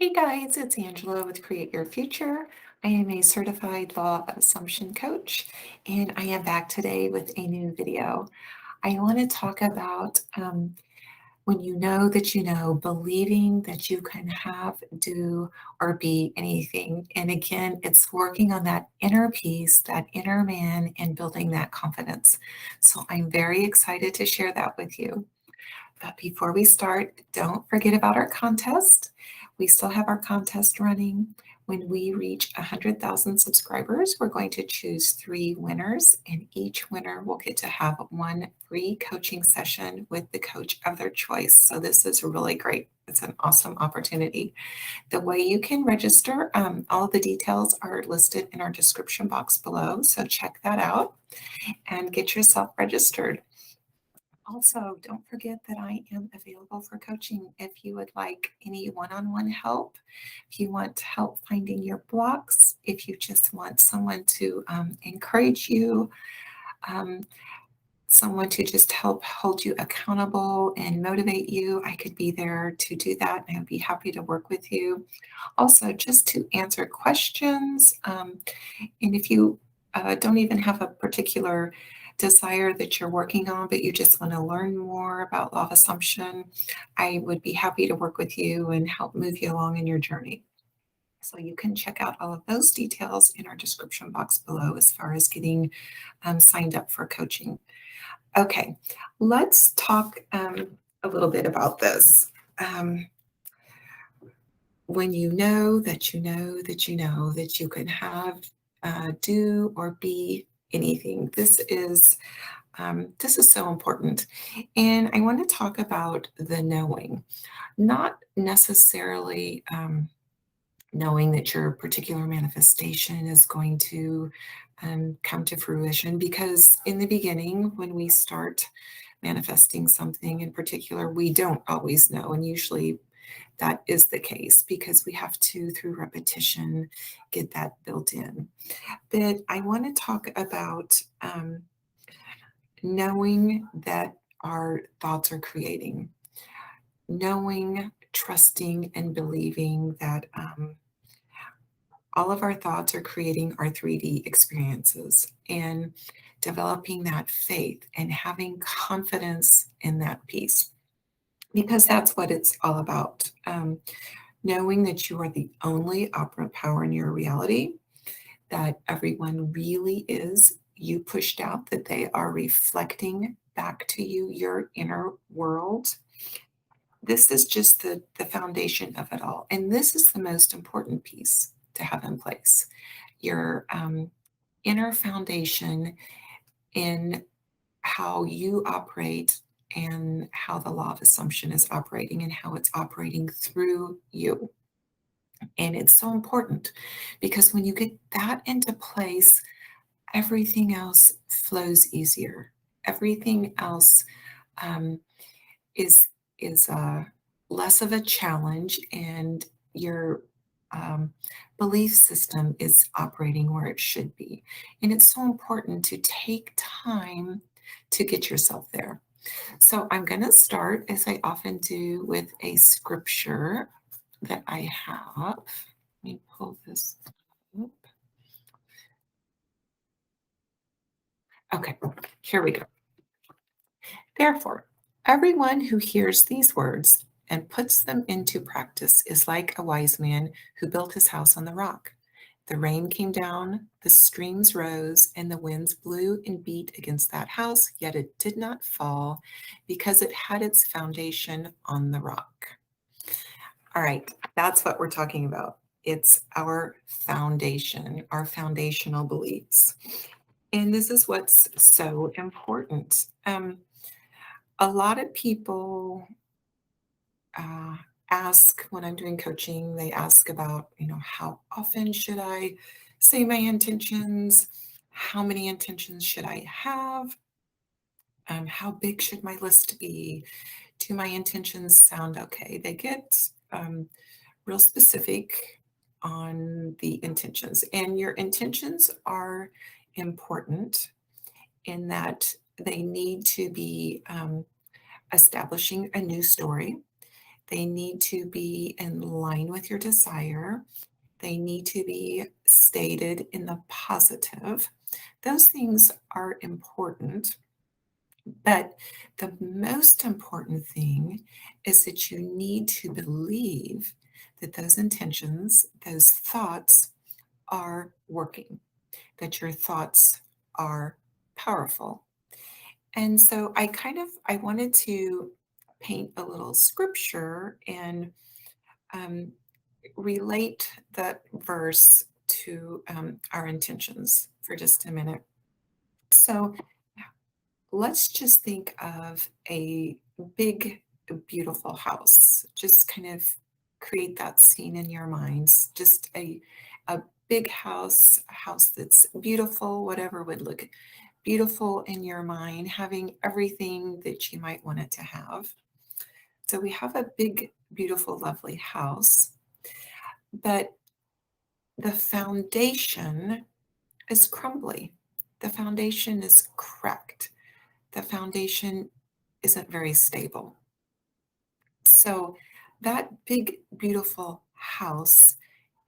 Hey guys, it's Angela with Create Your Future. I am a certified law assumption coach, and I am back today with a new video. I want to talk about when you know that you know, believing that you can have, do, or be anything. And again, it's working on that inner peace, that inner man, and building that confidence. So I'm very excited to share that with you. But before we start, don't forget about our contest. We still have our contest running. When we reach 100,000 subscribers, we're going to choose 3 winners, and each winner will get to have one free coaching session with the coach of their choice. So this is really great. It's an awesome opportunity. The way you can register, all of the details are listed in our description box below. So check that out and get yourself registered. Also, don't forget that I am available for coaching if you would like any one-on-one help, if you want help finding your blocks, if you just want someone to encourage you, um, someone to just help hold you accountable and motivate you, I could be there to do that, and I'd be happy to work with you. Also, just to answer questions, and if you don't even have a particular desire that you're working on, but you just want to learn more about law of assumption, I would be happy to work with you and help move you along in your journey. So you can check out all of those details in our description box below as far as getting signed up for coaching. Okay, let's talk a little bit about this. Um, when you know that you know that you know that you can have, do, or be anything. This is so important, and I want to talk about the knowing, not necessarily knowing that your particular manifestation is going to come to fruition, because in the beginning, when we start manifesting something in particular, we don't always know, and usually that is the case because we have to, through repetition, get that built in. But I want to talk about knowing that our thoughts are creating, knowing, trusting, and believing that all of our thoughts are creating our 3D experiences, and developing that faith and having confidence in that piece, because that's what it's all about. Knowing that you are the only operant power in your reality, that everyone really is you pushed out, that they are reflecting back to you your inner world. This is just the foundation of it all. And this is the most important piece to have in place, your inner foundation in how you operate and how the law of assumption is operating and how it's operating through you. And it's so important because when you get that into place, everything else flows easier. Everything else um, is is less of a challenge, and your belief system is operating where it should be. And it's so important to take time to get yourself there. So I'm going to start, as I often do, with a scripture that I have. Let me pull this up. Okay, here we go. Therefore, everyone who hears these words and puts them into practice is like a wise man who built his house on the rock. The rain came down, the streams rose, and the winds blew and beat against that house, yet it did not fall because it had its foundation on the rock. All right, that's what we're talking about. It's our foundation, our foundational beliefs. And this is what's so important. A lot of people uh, ask when I'm doing coaching, they ask about, how often should I say my intentions? How many intentions should I have? How big should my list be? Do my intentions sound okay? They get real specific on the intentions, and your intentions are important in that they need to be establishing a new story. They need to be in line with your desire. They need to be stated in the positive. Those things are important, but the most important thing is that you need to believe that those intentions, those thoughts are working, that your thoughts are powerful. And so I wanted to paint a little scripture and um, relate that verse to our intentions for just a minute. So let's just think of a big, beautiful house. Just kind of create that scene in your minds. Just a big house, a house that's beautiful, whatever would look beautiful in your mind, having everything that you might want it to have. So we have a big, beautiful, lovely house, but the foundation is crumbly. The foundation is cracked. The foundation isn't very stable. So that big, beautiful house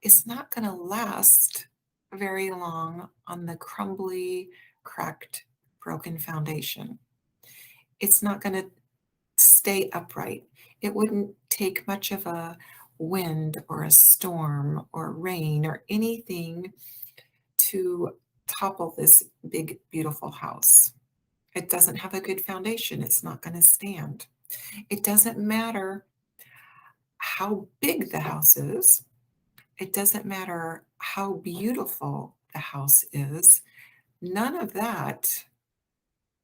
is not going to last very long on the crumbly, cracked, broken foundation. It's not going to stay upright. It wouldn't take much of a wind or a storm or rain or anything to topple this big, beautiful house. It doesn't have a good foundation. It's not going to stand. It doesn't matter how big the house is. It doesn't matter how beautiful the house is. None of that,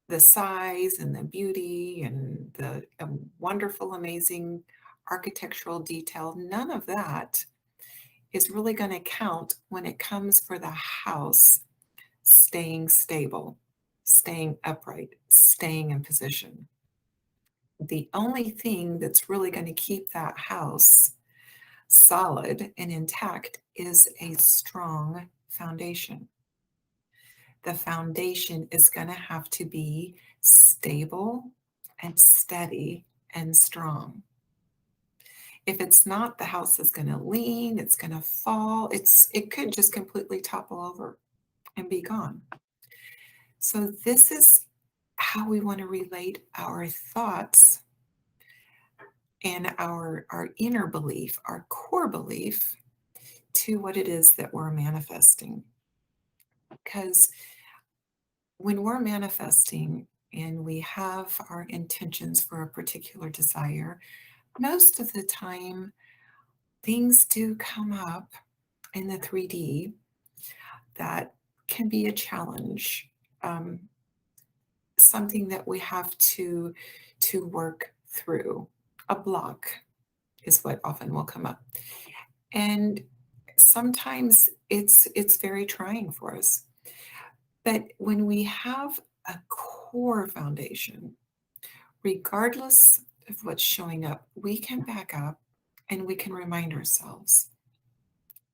the size and the beauty and the wonderful, amazing architectural detail, none of that is really going to count when it comes for the house staying stable, staying upright, staying in position. The only thing that's really going to keep that house solid and intact is a strong foundation. The foundation is going to have to be stable and steady and strong. If it's not, the house is going to lean, it's going to fall, it could just completely topple over and be gone. So this is how we want to relate our thoughts and our inner belief, our core belief, to what it is that we're manifesting. Because when we're manifesting and we have our intentions for a particular desire, most of the time things do come up in the 3D that can be a challenge, something that we have to work through. A block is what often will come up. And sometimes it's very trying for us. But when we have a core foundation, regardless of what's showing up, we can back up and we can remind ourselves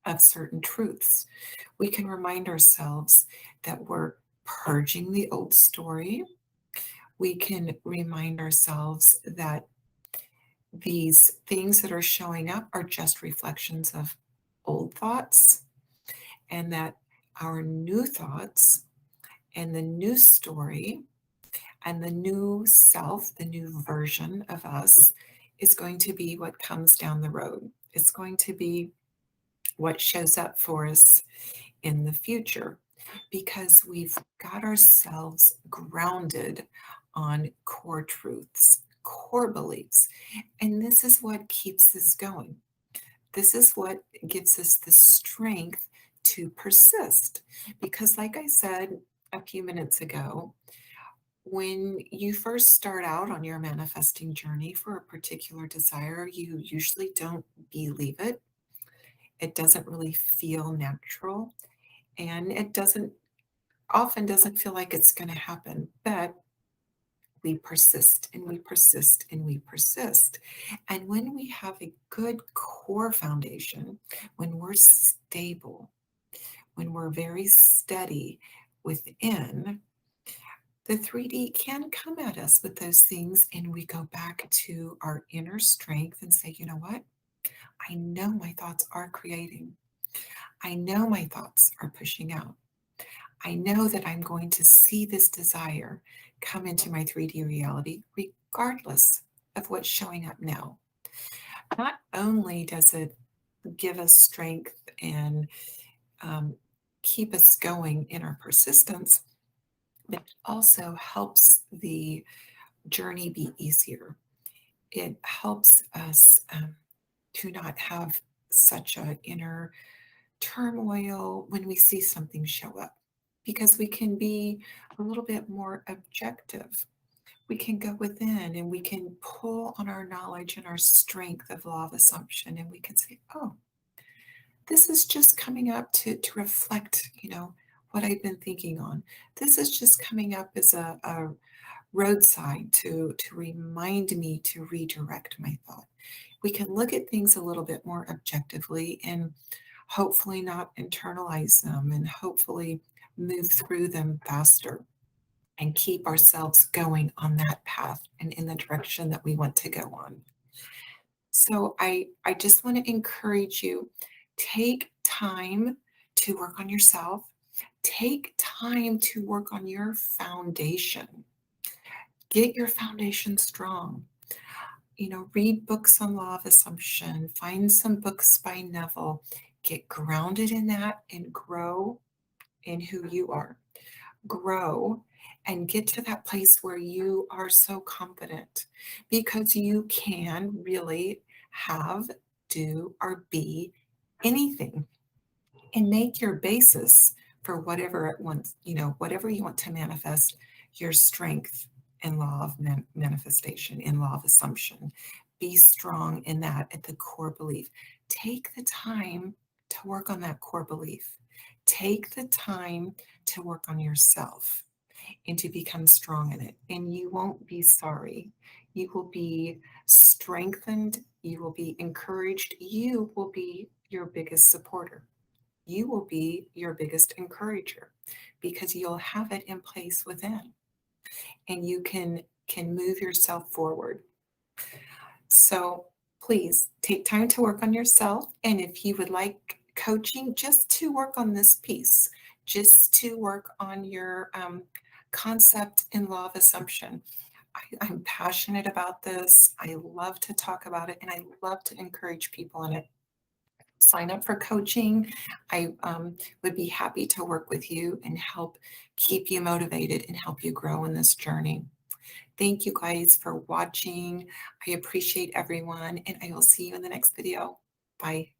of certain truths. We can remind ourselves that we're purging the old story. We can remind ourselves that these things that are showing up are just reflections of old thoughts, and that our new thoughts and the new story and the new self, the new version of us, is going to be what comes down the road. It's going to be what shows up for us in the future, because we've got ourselves grounded on core truths, core beliefs. And this is what keeps us going. This is what gives us the strength to persist. Because, like I said a few minutes ago, when you first start out on your manifesting journey for a particular desire, you usually don't believe it. It doesn't really feel natural, and it doesn't often doesn't feel like it's going to happen. But we persist and we persist and we persist. And when we have a good core foundation, when we're stable, when we're very steady within, The 3D can come at us with those things, and we go back to our inner strength and say, you know what? I know my thoughts are creating. I know my thoughts are pushing out. I know that I'm going to see this desire come into my 3D reality, regardless of what's showing up now. Not only does it give us strength and um, keep us going in our persistence, but it also helps the journey be easier. It helps us to not have such an inner turmoil when we see something show up, because we can be a little bit more objective. We can go within and we can pull on our knowledge and our strength of law of assumption, and we can say, oh, this is just coming up to reflect, what I've been thinking on. This is just coming up as a roadside to remind me to redirect my thought. We can look at things a little bit more objectively and hopefully not internalize them, and hopefully move through them faster and keep ourselves going on that path and in the direction that we want to go on. So I just want to encourage you, take time to work on yourself. Take time to work on your foundation. Get your foundation strong. Read books on law of assumption, find some books by Neville, get grounded in that and grow in who you are. Grow and get to that place where you are so confident, because you can really have, do, or be anything, and make your basis for whatever it wants, whatever you want to manifest, your strength in law of manifestation, in law of assumption. Be strong in that at the core belief. Take the time to work on that core belief. Take the time to work on yourself and to become strong in it. And you won't be sorry. You will be strengthened. You will be encouraged. You will be your biggest supporter. You will be your biggest encourager, because you'll have it in place within, and you can move yourself forward. So please take time to work on yourself. And if you would like coaching just to work on this piece, just to work on your concept in law of assumption, I'm passionate about this. I love to talk about it, and I love to encourage people in it. Sign up for coaching. I would be happy to work with you and help keep you motivated and help you grow in this journey. Thank you guys for watching. I appreciate everyone, and I will see you in the next video. Bye.